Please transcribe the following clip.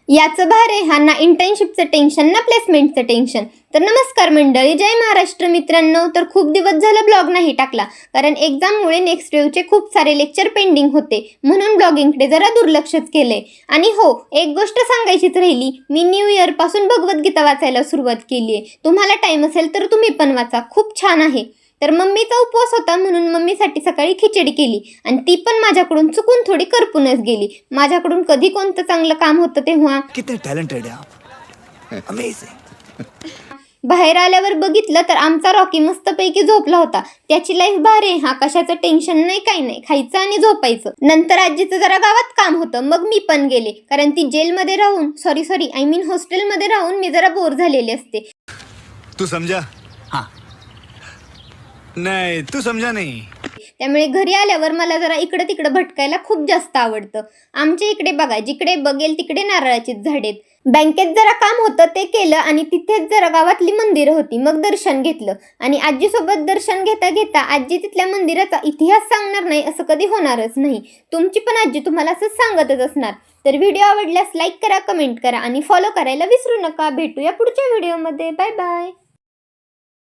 याचं भारे हा ना इंटर्नशिपचं टेन्शन ना प्लेसमेंटचं टेन्शन. तर नमस्कार मंडळी, जय महाराष्ट्र मित्रांनो. तर खूप दिवस झाला ब्लॉग नाही टाकला कारण एक्झाममुळे नेक्स्ट वेवचे खूप सारे लेक्चर पेंडिंग होते, म्हणून ब्लॉगिंगकडे जरा दुर्लक्षच केलंय. आणि हो, एक गोष्ट सांगायचीच राहिली, मी न्यू इयर पासून भगवद्गीता वाचायला सुरुवात केली आहे. तुम्हाला टाइम असेल तर तुम्ही पण वाचा, खूप छान आहे. तर मम्मीचा उपवास होता म्हणून मम्मीसाठी सकाळी खिचडी केली आणि ती पण माझ्याकडून चुकून थोडी करपूनच गेली. माझ्याकडून कधी कोणतं चांगलं काम होतं तेव्हा. कितने टैलेंटेड हैं आप, अमेजिंग. बाहेर आल्यावर बघितलं तर आमचा रॉकी मस्तपैकी झोपला होता. त्याची लाईफ भारी आहे, हा कशाचं टेन्शन नाही, काही नाही, खायचं आणि झोपायचं. नंतर आजीचं जरा गावात काम होतं, मग मी पण गेले कारण ती जेलमध्ये राहून सॉरी आय मीन हॉस्टेलमध्ये राहून मी जरा बोर झालेले असते. तू समझा? हाँ. नहीं, तू समझा नहीं. त्यामुळे घरी आल्यावर मला जरा इकडं तिकडं भटकायला खूप जास्त आवडतं. आमच्या इकडे बघा, जिकडे बघेल तिकडे नारळाचीच झाडेत. बँकेत जरा काम होतं ते केलं आणि तिथेच जरा गावातली मंदिरं होती, मग दर्शन घेतलं. आणि आजीसोबत दर्शन घेता घेता आजी तिथल्या मंदिराचा इतिहास सांगणार नाही असं कधी होणारच नाही. तुमची पण आजी तुम्हाला असंच सांगतच असणार. तर व्हिडिओ आवडल्यास लाईक करा, कमेंट करा आणि फॉलो करायला विसरू नका. भेटूया पुढच्या व्हिडिओमध्ये. Bye bye.